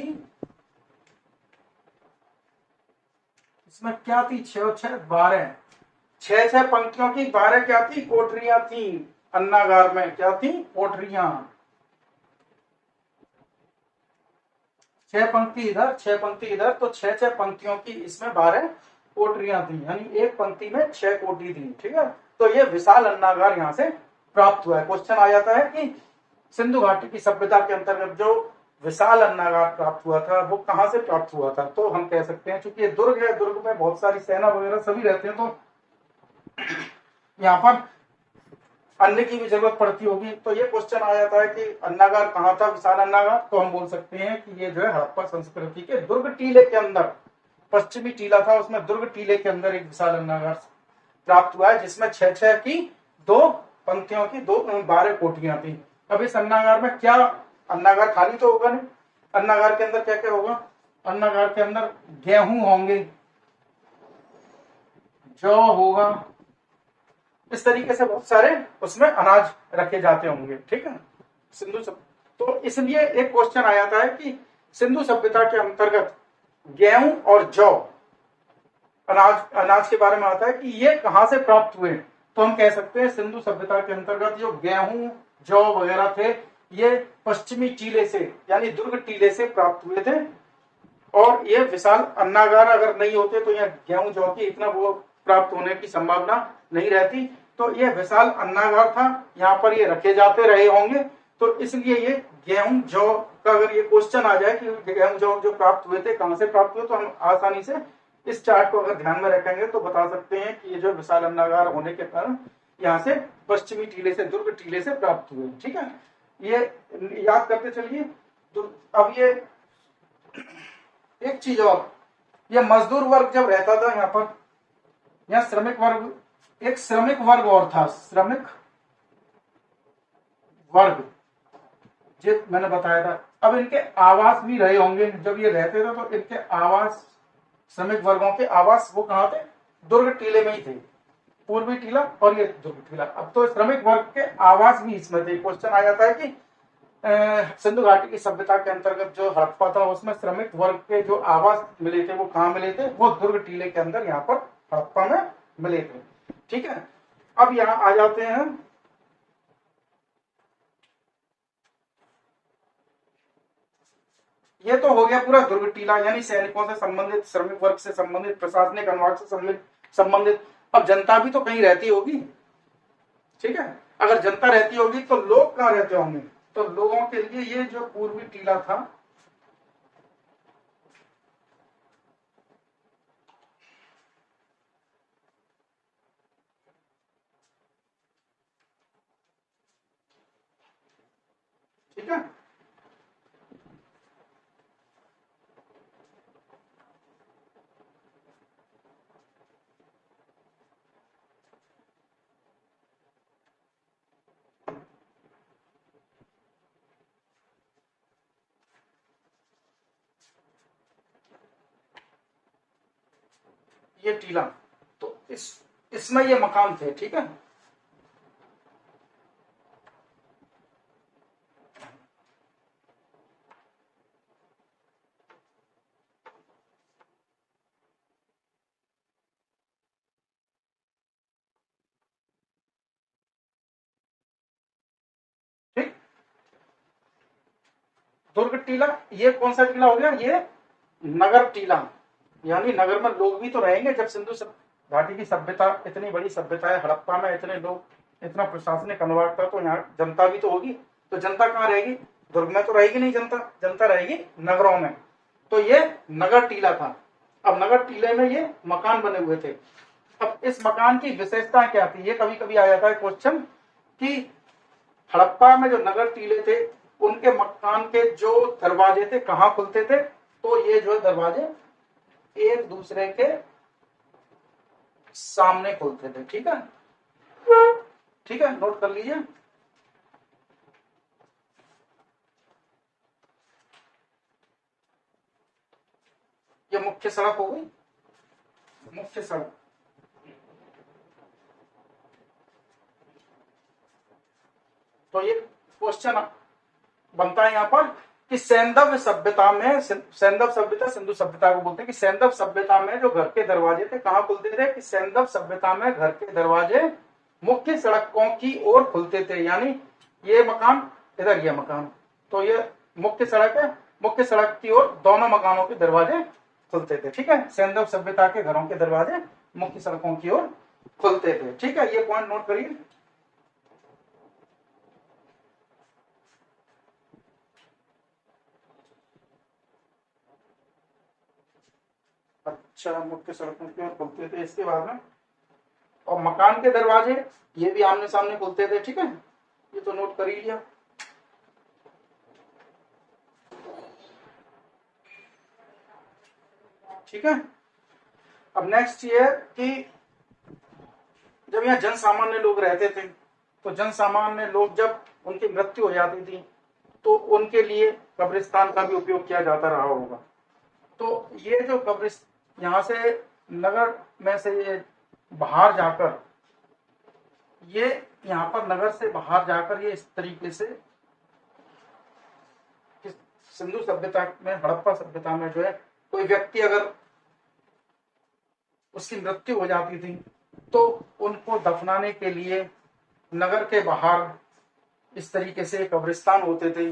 Speaker 1: इसमें क्या थी? 6 और 6 12, 6 पंक्तियों की 12 क्या थी? कोठरियां थी। अन्नागार में क्या थी? कोठरियां। 6 पंक्ति इधर, 6 पंक्ति इधर, तो 6 पंक्तियों की इसमें 12 कोठरियां थी, यानी एक पंक्ति में 6 कोठरी थी, ठीक है। तो ये विशाल अन्नागार यहां से प्राप्त हुआ है। क्वेश्चन आ जाता है कि सिंधु घाटी की सभ्यता के अंतर्गत जो विशाल अन्नागार प्राप्त हुआ था, वो कहां से प्राप्त हुआ था? तो हम कह सकते हैं, चूंकि ये दुर्ग है, दुर्ग में बहुत सारी सेना वगैरह सभी रहते हैं, तो यहाँ पर अन्न की भी जरूरत पड़ती होगी। तो ये क्वेश्चन आ जाता है कि अन्नागार कहाँ था, विशाल अन्नागार? तो हम बोल सकते हैं कि ये जो है हड़प्पा संस्कृति के दुर्ग टीले के अंदर, पश्चिमी टीला था, उसमें दुर्ग टीले के अंदर एक विशाल अन्नागार प्राप्त हुआ है, जिसमें 6 की 2 पंक्तियों की 12 कोठियां थी। अब इस अन्नागार में क्या, अन्नागार खाली तो होगा नहीं, अन्नागार के अंदर क्या क्या होगा? अन्नागार के अंदर गेहूं होंगे, जौ होगा, इस तरीके से बहुत सारे उसमें अनाज रखे जाते होंगे, ठीक है। सिंधु तो इसलिए एक क्वेश्चन आ जाता है कि सिंधु सभ्यता के अंतर्गत गेहूं और जौ, अनाज के बारे में आता है कि ये कहां से प्राप्त हुए? तो हम कह सकते हैं सिंधु सभ्यता के अंतर्गत जो गेहूं जौ वगैरह थे, ये पश्चिमी टीले से, यानी दुर्ग टीले से प्राप्त हुए थे। और ये विशाल अन्नागार अगर नहीं होते तो यह गेहूं जौ की इतना वो प्राप्त होने की संभावना नहीं रहती। तो ये विशाल अन्नागार था, यहाँ पर ये रखे जाते रहे होंगे। तो इसलिए ये गेहूं जौ का अगर ये क्वेश्चन आ जाए कि गेहूं जौ जो प्राप्त हुए थे कहां से प्राप्त हुए, तो हम आसानी से इस चार्ट को अगर ध्यान में रखेंगे तो बता सकते हैं कि ये जो विशाल अन्नागार होने के कारण यहाँ से पश्चिमी टीले से, दुर्ग टीले से प्राप्त हुए, ठीक है। ये याद करते चलिए। तो अब ये एक चीज और, ये मजदूर वर्ग जब रहता था यहाँ पर, यहाँ श्रमिक वर्ग, एक श्रमिक वर्ग और था, श्रमिक वर्ग, जो मैंने बताया था। अब इनके आवास भी रहे होंगे, जब ये रहते थे तो इनके आवास, श्रमिक वर्गों के आवास वो कहाँ थे? दुर्ग टीले में ही थे, पूर्वी टीला और ये दुर्ग टीला। अब तो श्रमिक वर्ग के आवास भी इसमें थे। क्वेश्चन आ जाता है कि सिंधु घाटी की सभ्यता के अंतर्गत जो हड़प्पा था उसमें श्रमिक वर्ग के जो आवास मिले थे वो कहाँ मिले थे? वो दुर्ग टीले के अंदर यहाँ पर हड़प्पा में मिले थे। ठीक है, अब यहाँ आ जाते हैं, ये तो हो गया पूरा दुर्ग टीला, यानी सैनिकों से संबंधित, श्रमिक वर्ग से संबंधित, प्रशासनिक अनुभाग से संबंधित। अब जनता भी तो कहीं रहती होगी, ठीक है। अगर जनता रहती होगी तो लोग कहाँ रहते होंगे? तो लोगों के लिए ये जो पूर्वी टीला था, ठीक है, ये टीला, तो इसमें ये मकान थे, ठीक है। ठीक, दुर्ग टीला, ये कौन सा टीला हो गया? ये नगर टीला, यानी नगर में लोग भी तो रहेंगे। जब सिंधु घाटी की सभ्यता, इतनी बड़ी सभ्यता है, हड़प्पा में इतने लोग, इतना प्रशासनिक अनुभाग था, तो यहाँ जनता भी तो होगी। तो जनता कहाँ रहेगी? दुर्ग में तो रहेगी नहीं जनता, जनता रहेगी नगरों में। तो ये नगर टीला था। अब नगर टीले में ये मकान बने हुए थे। अब इस मकान की विशेषता क्या थी? ये कभी कभी आ जाता है क्वेश्चन कि हड़प्पा में जो नगर टीले थे उनके मकान के जो दरवाजे थे कहाँ खुलते थे? तो ये जो दरवाजे एक दूसरे के सामने खुलते थे, ठीक है, ठीक है, नोट कर लीजिए। ये मुख्य सड़क हो गई, मुख्य सड़क। तो ये क्वेश्चन बनता है यहाँ पर कि सैंधव सभ्यता में, सैंधव सभ्यता सिंधु सभ्यता को बोलते हैं, कि सैंधव सभ्यता में जो घर के दरवाजे थे कहाँ खुलते थे? कि सैंधव सभ्यता में घर के दरवाजे मुख्य सड़कों की ओर खुलते थे। यानी ये मकान इधर, ये मकान, तो ये मुख्य सड़क है, मुख्य सड़क की ओर दोनों मकानों के दरवाजे खुलते थे, ठीक है। सैंधव सभ्यता के घरों के दरवाजे मुख्य सड़कों की ओर खुलते थे, ठीक है। ये पॉइंट नोट करिए। अच्छा, मुख्य सड़कों की ओर खुलते थे। इसके बाद में, और मकान के दरवाजे ये भी आमने सामने खुलते थे, ठीक है। ये तो नोट कर ही लिया। ठीक है, अब नेक्स्ट ये है कि जब यहाँ जन सामान्य लोग रहते थे, तो जन सामान्य लोग जब उनकी मृत्यु हो जाती थी तो उनके लिए कब्रिस्तान का भी उपयोग किया जाता रहा होगा। तो ये जो कब्रिस्तान यहाँ से नगर में से ये बाहर जाकर, ये यहाँ पर नगर से बाहर जाकर ये इस तरीके से सिंधु सभ्यता में, हड़प्पा सभ्यता में जो है कोई व्यक्ति अगर उसकी मृत्यु हो जाती थी तो उनको दफनाने के लिए नगर के बाहर इस तरीके से कब्रिस्तान होते थे।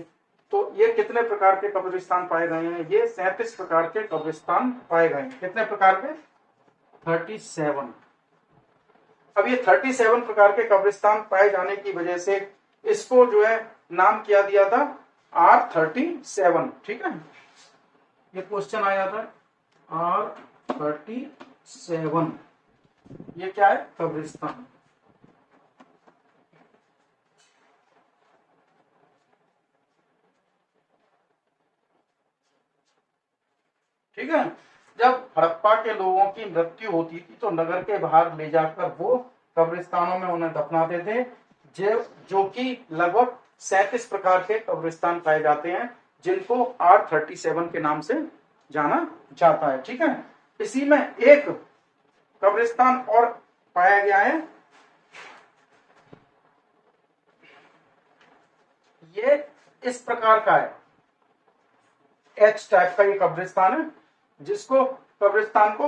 Speaker 1: तो ये कितने प्रकार के कब्रिस्तान पाए गए हैं? ये 37 प्रकार के कब्रिस्तान पाए गए हैं। कितने प्रकार के? 37। अब ये 37 प्रकार के कब्रिस्तान पाए जाने की वजह से इसको जो है नाम क्या दिया था? R37, ठीक है। ये क्वेश्चन आया था R37, ये क्या है? कब्रिस्तान। ठीक है, जब हड़प्पा के लोगों की मृत्यु होती थी तो नगर के बाहर ले जाकर वो कब्रिस्तानों में उन्हें दफनाते थे, जो कि लगभग 37 प्रकार के कब्रिस्तान पाए जाते हैं, जिनको R37 के नाम से जाना जाता है। ठीक है, इसी में एक कब्रिस्तान और पाया गया है, ये इस प्रकार का है, एच टाइप का ये कब्रिस्तान है, जिसको कब्रिस्तान को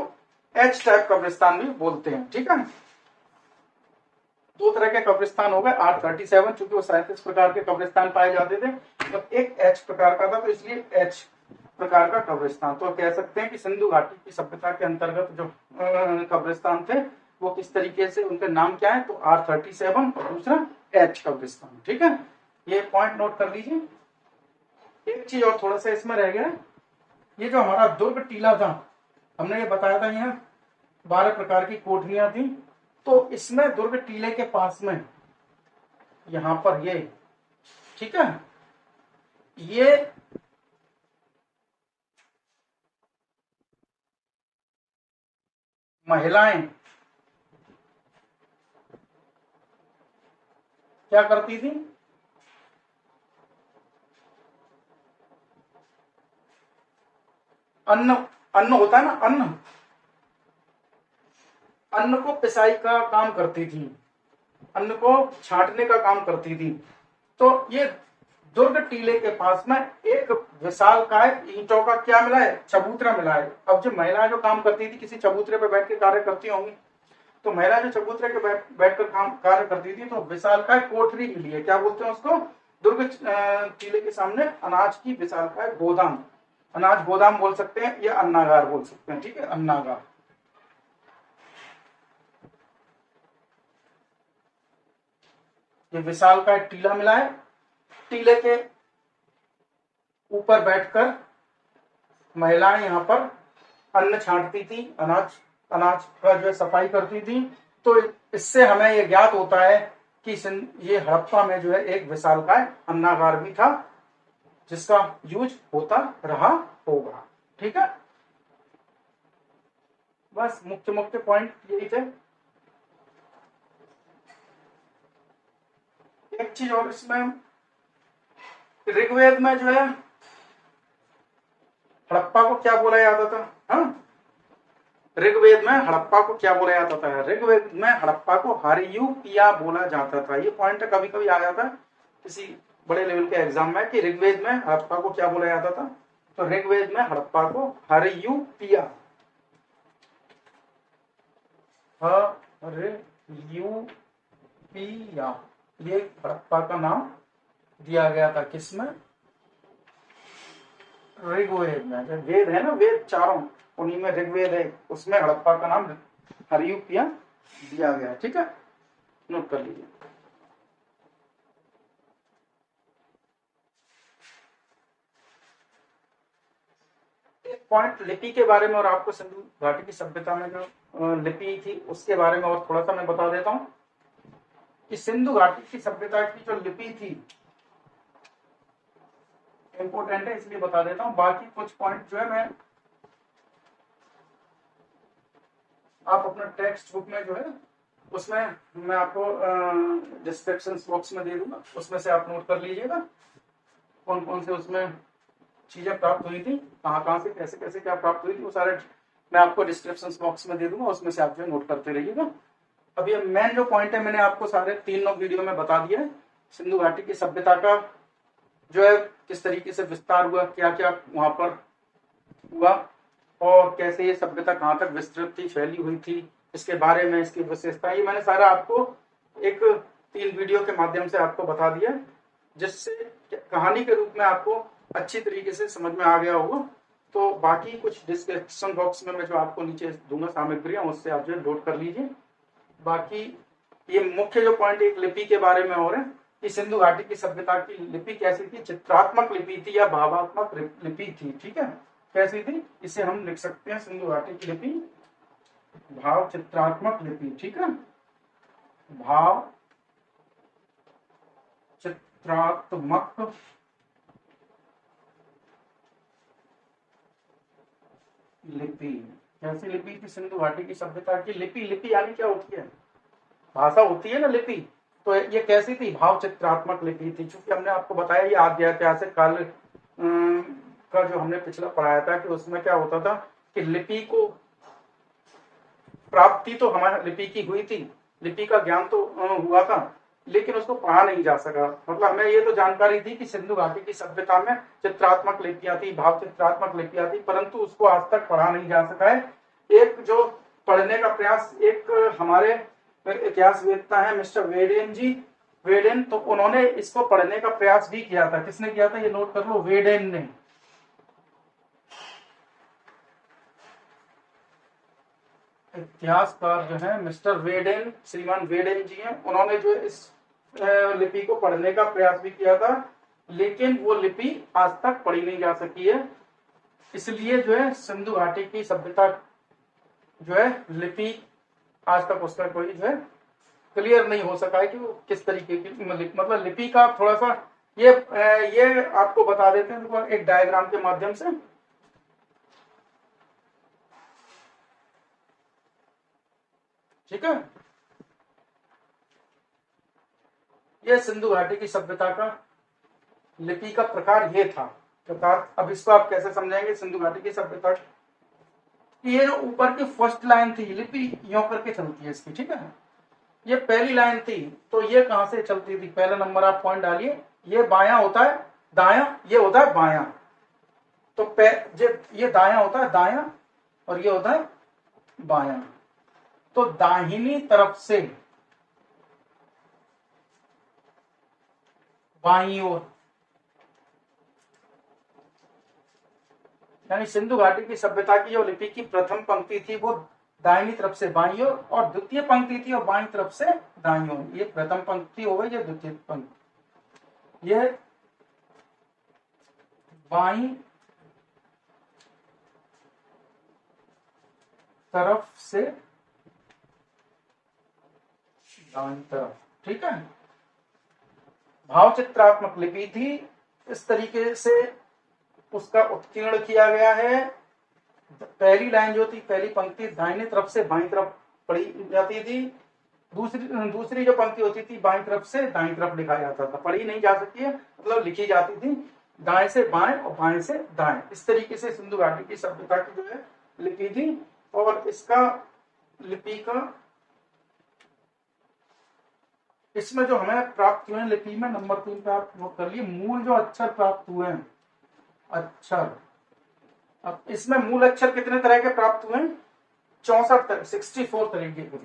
Speaker 1: एच टाइप कब्रिस्तान भी बोलते हैं। ठीक है, दो तरह के कब्रिस्तान हो गए, R37 चूंकि वो 37 प्रकार के कब्रिस्तान पाए जाते थे, तो एक एच प्रकार का था, तो इसलिए एच प्रकार का कब्रिस्तान। तो कह सकते हैं कि सिंधु घाटी की सभ्यता के अंतर्गत जो कब्रिस्तान थे वो किस तरीके से, उनके नाम क्या है, तो R37 और दूसरा एच कब्रिस्तान। ठीक है, ये पॉइंट नोट कर लीजिए। एक चीज और थोड़ा सा इसमें रह गया, ये जो हमारा दुर्ग टीला था, हमने ये बताया था यहाँ 12 प्रकार की कोठरियां थी, तो इसमें दुर्ग टीले के पास में यहां पर ये, ठीक है, ये महिलाएं क्या करती थी, अन्न, अन्न होता है ना, अन्न, अन्न को पिसाई का काम करती थी, अन्न को छांटने का काम करती थी। तो ये दुर्ग टीले के पास में एक विशालकाय ईंटों का क्या मिला है, चबूतरा मिला है। अब जो महिला जो काम करती थी, किसी चबूतरे पर बैठ के कार्य करती होंगी, तो महिला जो चबूतरे के बैठकर काम कार्य करती थी, तो विशालकाय कोठरी मिली है, क्या बोलते हैं उसको, दुर्ग टीले के सामने अनाज की विशालकाय गोदाम, अनाज गोदाम बोल सकते हैं या अन्नागार बोल सकते हैं। ठीक है, अन्नागार। ये विशालकाय टीला मिला है, टीले के ऊपर बैठकर महिलाएं यहाँ पर अन्न छांटती थी, अनाज का जो है सफाई करती थी। तो इससे हमें ये ज्ञात होता है कि ये हड़प्पा में जो है एक विशालकाय अन्नागार भी था, जिसका यूज होता रहा होगा। ठीक है, बस मुख्य मुख्य पॉइंट यही थे। एक चीज और इसमें, ऋग्वेद में जो है हड़प्पा को क्या बोला जाता था, हाँ, ऋग्वेद में हड़प्पा को क्या बोला जाता था, ऋग्वेद में हड़प्पा को हरियूपिया बोला जाता था। ये पॉइंट कभी कभी आ जाता है किसी बड़े लेवल के एग्जाम में कि ऋग्वेद में हड़प्पा को क्या बोला जाता था, तो ऋग्वेद में हड़प्पा को हरियूपिया, हरियूपिया, ये हड़प्पा का नाम दिया गया था, किसमें, ऋग्वेद में। जो वेद है ना, वेद चारों, उन्हीं में ऋग्वेद है, उसमें हड़प्पा का नाम हरियूपिया दिया गया। ठीक है, नोट कर लीजिए। एक पॉइंट लिपि के बारे में, और आपको सिंधु घाटी की सभ्यता में जो लिपि थी उसके बारे में और थोड़ा सा मैं बता देता हूं कि सिंधु घाटी की सभ्यता की जो लिपि थी इंपोर्टेंट है, इसलिए बता देता हूं। बाकी कुछ पॉइंट जो है मैं आप अपना टेक्स्ट बुक में जो है उसमें मैं आपको डिस्क्रिप्शन बॉक्स में दे दूंगा, उसमें से आप नोट कर लीजिएगा कौन कौन से उसमें चीजें प्राप्त हुई थी, कहाँ कहाँ से कैसे कैसे क्या प्राप्त हुई थी, वो सारे मैं आपको डिस्क्रिप्शन बॉक्स में दे दूंगा, उसमें से आप जो नोट करते रहिएगा। अब ये मेन जो पॉइंट है मैंने आपको सारे तीनों वीडियो में बता दिया है। सिंधु घाटी की सभ्यता का जो है किस तरीके से विस्तार हुआ, क्या क्या वहां पर हुआ, और कैसे ये सभ्यता कहाँ तक विस्तृत थी, फैली हुई थी, इसके बारे में, इसकी विशेषता, ये मैंने सारा आपको एक 3 वीडियो के माध्यम से आपको बता दिया, जिससे कहानी के रूप में आपको अच्छी तरीके से समझ में आ गया होगा। तो बाकी कुछ डिस्क्रिप्शन बॉक्स में मैं जो आपको नीचे दूंगा सामग्रियां, उससे आप जो नोट कर लीजिए। बाकी ये मुख्य जो पॉइंट एक लिपि के बारे में और है कि सिंधु घाटी की सभ्यता की लिपि कैसी थी, चित्रात्मक लिपि थी या भावात्मक लिपि थी। ठीक है, कैसी थी, इसे हम लिख सकते हैं सिंधु घाटी की लिपि भाव चित्रात्मक लिपि। ठीक है, भाव चित्रात्मक लिपि। कैसी लिपि थी सिंधु घाटी की सभ्यता की लिपि, लिपि यानी क्या होती है, भाषा होती है ना लिपि, तो ये कैसी थी? भाव चित्रात्मक लिपि थी। चूंकि हमने आपको बताया ये आद्य ऐतिहासिक काल का जो हमने पिछला पढ़ाया था कि उसमें क्या होता था कि लिपि को प्राप्ति तो हमारे लिपि की हुई थी, लिपि का ज्ञान तो हुआ था, लेकिन उसको पढ़ा नहीं जा सका। मतलब हमें ये तो जानकारी थी कि सिंधु घाटी की सभ्यता में चित्रात्मक लिपियां थी, भाव चित्रात्मक लिपियां थी, परंतु उसको आज तक पढ़ा नहीं जा सका है। एक जो पढ़ने का प्रयास एक हमारे इतिहास वेदता है मिस्टर वेडेन जी, वेडेन, तो उन्होंने इसको पढ़ने का प्रयास भी किया था। किसने किया था? ये नोट कर लो, वेडेन ने। इतिहासकार जो है मिस्टर वेडेन, श्रीमान वेडेन जी हैं, उन्होंने जो इस लिपि को पढ़ने का प्रयास भी किया था, लेकिन वो लिपि आज तक पढ़ी नहीं जा सकी है। इसलिए जो है सिंधु घाटी की सभ्यता जो है लिपि आज तक उसका कोई जो है क्लियर नहीं हो सका है कि वो किस तरीके की मतलब लिपि का थोड़ा सा ये आपको बता देते हैं एक डायग्राम के माध्यम से। ठीक है, ये सिंधु घाटी की सभ्यता का लिपि का प्रकार ये था प्रकार। अब इसको आप कैसे समझेंगे सिंधु घाटी की सभ्यता? ये जो ऊपर की फर्स्ट लाइन थी, लिपि यो करके चलती है इसकी, ठीक है, ये पहली लाइन थी, तो ये कहां से चलती थी? पहला नंबर आप पॉइंट डालिए, ये बायां होता है दायां, ये होता है बायां। तो ये दायां होता है दायां और ये होता है बायां। तो दाहिनी तरफ से बाईं ओर, यानी सिंधु घाटी की सभ्यता की जो लिपि की प्रथम पंक्ति थी वो दाहिनी तरफ से बाईं ओर, और द्वितीय पंक्ति थी और बाईं तरफ से दाईं ओर। ये प्रथम पंक्ति हो गई, ये द्वितीय पंक्ति, ये बाईं तरफ से दाईं तरफ, ठीक है। भाव चित्रात्मक लिपि थी, इस तरीके से उसका उत्कीर्ण किया गया है। पहली लाइन जो थी, पहली पंक्ति दाहिनी तरफ से बाईं तरफ पढ़ी जाती थी, दूसरी जो पंक्ति होती थी बाईं तरफ से दाईं तरफ लिखा जाता था। पढ़ी नहीं जा सकती है, मतलब लिखी जाती थी दाएं से बाएं और बाएं से दाएं। इस तरीके से सिंधु घाटी की सभ्यता की जो है लिपि थी। और इसका लिपि का इसमें जो हमें प्राप्त हुए लिपि में नंबर 3 पे आप नोट कर लिए, मूल जो अक्षर प्राप्त हुए हैं, अक्षर। अब इसमें मूल अक्षर कितने तरह के प्राप्त हुए? 64 तरीके के,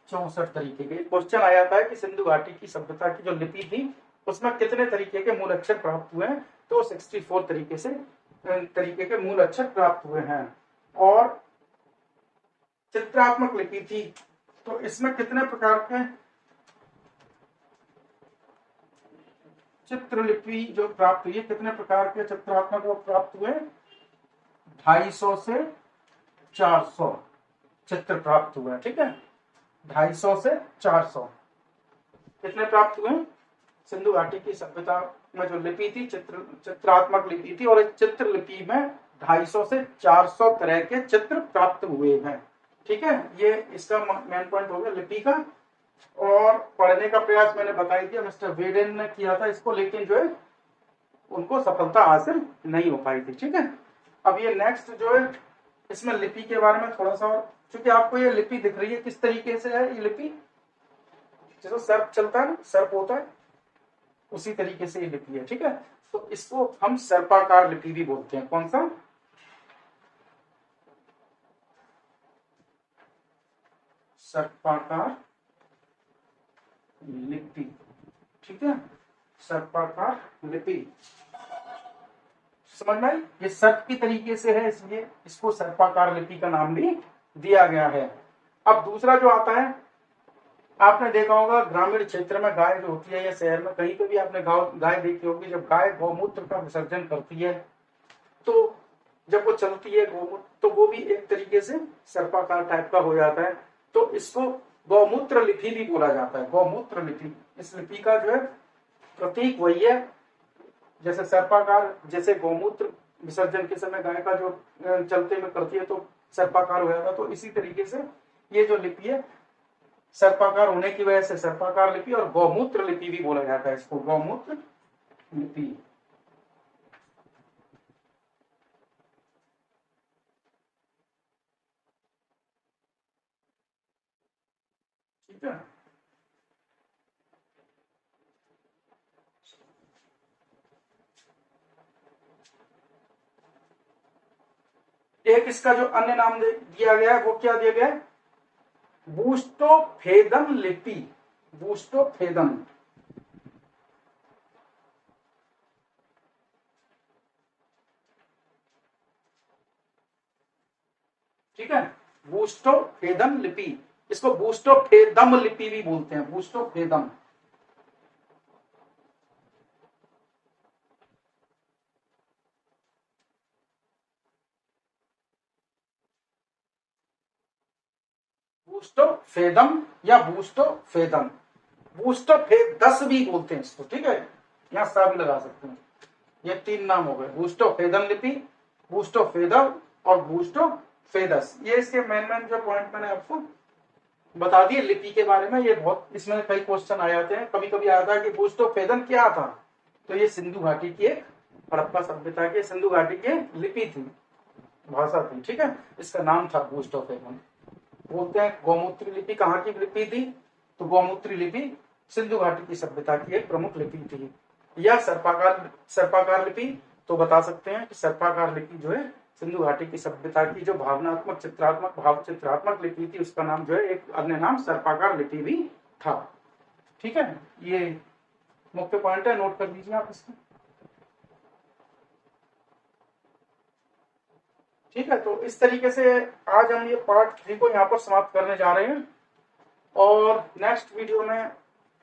Speaker 1: 64 तरीके के। क्वेश्चन आ जाता है कि सिंधु घाटी की सभ्यता की जो लिपि थी उसमें कितने तरीके के मूल अक्षर प्राप्त हुए हैं? तो 64 तरीके के मूल अक्षर प्राप्त हुए हैं। और चित्रात्मक लिपि थी, तो इसमें कितने प्रकार के चित्रलिपि जो प्राप्त हुई है, कितने प्रकार के चित्रात्मक वो प्राप्त हुए? 250 से 400 चित्र प्राप्त हुए, ठीक है। 250 से 400 कितने प्राप्त हुए? सिंधु घाटी की सभ्यता में जो लिपि थी चित्रात्मक लिपि थी, और इस चित्र लिपि में 250 से 400 तरह के चित्र प्राप्त हुए हैं, ठीक है। ये इसका मेन पॉइंट हो गया लिपि का। और पढ़ने का प्रयास मैंने बताई दिया, मिस्टर वेडेन ने किया था इसको, लेकिन जो है उनको सफलता हासिल नहीं हो पाई थी, ठीक है। अब ये नेक्स्ट जो है इसमें लिपि के बारे में थोड़ा सा, क्योंकि आपको ये लिपि दिख रही है किस तरीके से है, ये लिपि जैसे सर्प चलता है, सर्प होता है, उसी तरीके से ये लिपि है, ठीक है। तो इसको हम सर्पाकार लिपि भी बोलते हैं। कौन सा? सर्पाकार लिपि, ठीक है, सर्पाकार लिपि। समझ में आई? ये सर्प की तरीके से है, इसलिए इसको सर्पाकार लिपि का नाम भी दिया गया है। अब दूसरा जो आता है, आपने देखा होगा ग्रामीण क्षेत्र में गाय जो होती है या शहर में कहीं पे भी आपने गाय देखी होगी, जब गाय गौमूत्र का विसर्जन करती है तो जब वो चलती है गौमूत्र, तो वो भी एक तरीके से सर्पाकार टाइप का हो जाता है। तो इसको गौमूत्र लिपि भी बोला जाता है, गौमूत्र लिपि। इस लिपि का जो है प्रतीक वही है, जैसे सर्पाकार, जैसे गौमूत्र विसर्जन के समय गाय का जो चलते में करती है तो सर्पाकार हो जाता है, तो इसी तरीके से ये जो लिपि है सर्पाकार होने की वजह से सर्पाकार लिपि, और गौमूत्र लिपि भी बोला जाता है इसको, गौमूत्र लिपि। ठीक है। एक इसका जो अन्य नाम दिया गया है वो क्या दिया गया है, बूस्टोफेदन लिपि, बूस्टोफेदन। ठीक है, बूस्टोफेदन लिपि, इसको बूस्टोफेदम लिपि भी बोलते हैं, बूस्टोफेदम। बूस्टोफेदम या बूस्टोफेदम, बूस्टोफेदस भी बोलते हैं इसको। ठीक है, यहां सा भी लगा सकते हैं। ये तीन नाम हो गए, बूस्टोफेदन लिपि, बूस्टोफेदम और बूस्टोफेदस। ये इसके मेन जो पॉइंट मैंने आपको बता दिए लिपि के बारे में। ये बहुत, इसमें कई क्वेश्चन आ जाते हैं, कभी कभी आता है कि बूस्टोफेदन क्या था, तो ये सिंधु घाटी की एक, हड़प्पा सभ्यता के सिंधु घाटी की लिपि थी, भाषा थी। ठीक है, इसका नाम था बूस्टोफेदन। बोलते हैं गौमूत्री लिपि कहाँ की लिपि थी, तो गौमूत्री लिपि सिंधु घाटी की सभ्यता की एक प्रमुख लिपि थी। या सर्पाकार लिपि, तो बता सकते हैं कि सर्पाकार लिपि जो है सिंधु घाटी की सभ्यता की जो भावनात्मक चित्रात्मक भाव चित्रात्मक लिपि थी, उसका नाम जो है एक अन्य नाम सर्पाकार लिपि भी था। ठीक है, ये मुख्य पॉइंट है, नोट कर लीजिए आप इसको। ठीक है, तो इस तरीके से आज हम ये पार्ट 3 को यहाँ पर समाप्त करने जा रहे हैं, और नेक्स्ट वीडियो में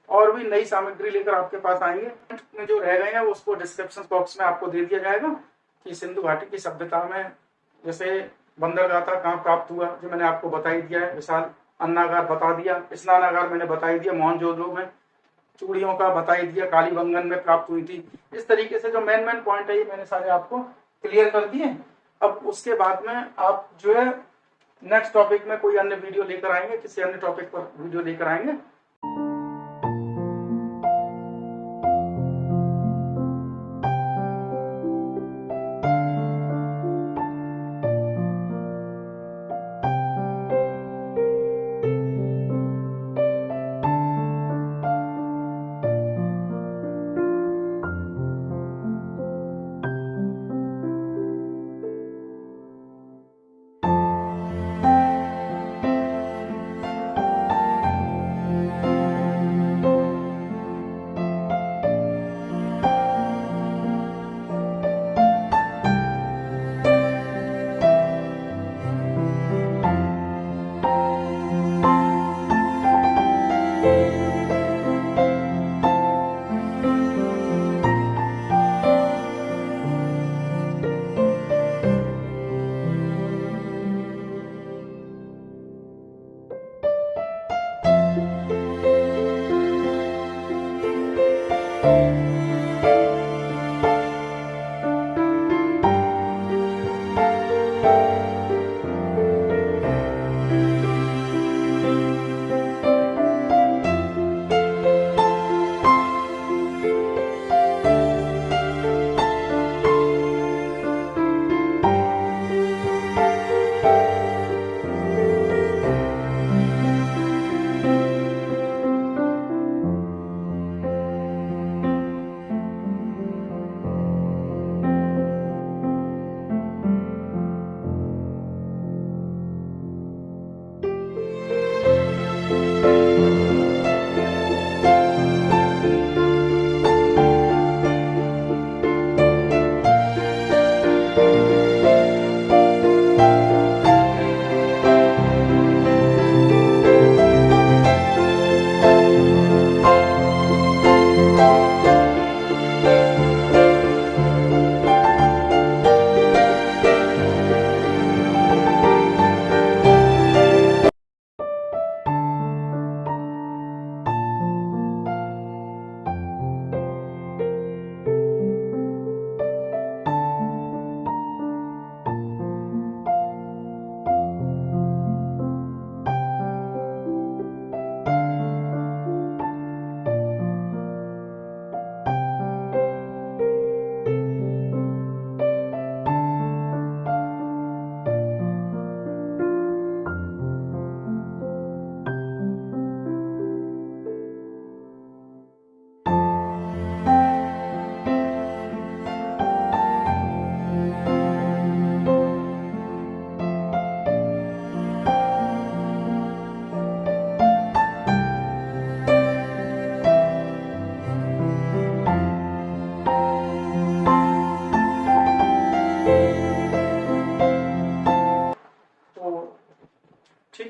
Speaker 1: और भी नई सामग्री लेकर आपके पास आएंगे। में जो रह गए हैं उसको डिस्क्रिप्शन बॉक्स में आपको दे दिया जाएगा कि सिंधु घाटी की सभ्यता में जैसे बंदरगाथा कहाँ प्राप्त हुआ, जो मैंने आपको बता ही दिया है, विशाल अन्नागार बता दिया, स्नानागार मैंने बता ही दिया, मोहनजोदड़ो में चूड़ियों का बता ही दिया, कालीबंगन में प्राप्त हुई थी। इस तरीके से जो मेन पॉइंट है ये मैंने सारे आपको क्लियर कर दिए। अब उसके बाद में आप जो है नेक्स्ट टॉपिक में कोई अन्य वीडियो लेकर आएंगे, किसी अन्य टॉपिक पर वीडियो लेकर आएंगे।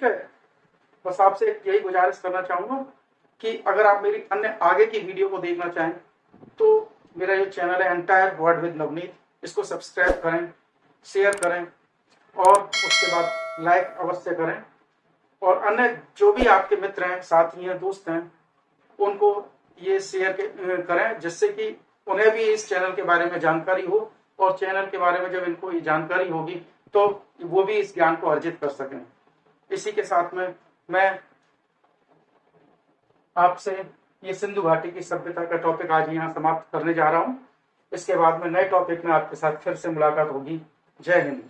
Speaker 1: ठीक है। बस आपसे यही गुजारिश करना चाहूंगा कि अगर आप मेरी अन्य आगे की वीडियो को देखना चाहें तो मेरा जो चैनल है एंटायर वर्ड विद नवनीत, इसको सब्सक्राइब करें, शेयर करें और उसके बाद लाइक अवश्य करें। और अन्य जो भी आपके मित्र हैं, साथी हैं, दोस्त हैं, उनको ये शेयर करें, जिससे कि उन्हें भी इस चैनल के बारे में जानकारी हो, और चैनल के बारे में जब इनको ये जानकारी होगी तो वो भी इस ज्ञान को अर्जित कर सकें। इसी के साथ में मैं आपसे ये सिंधु घाटी की सभ्यता का टॉपिक आज यहाँ समाप्त करने जा रहा हूँ। इसके बाद में नए टॉपिक में आपके साथ फिर से मुलाकात होगी। जय हिंद।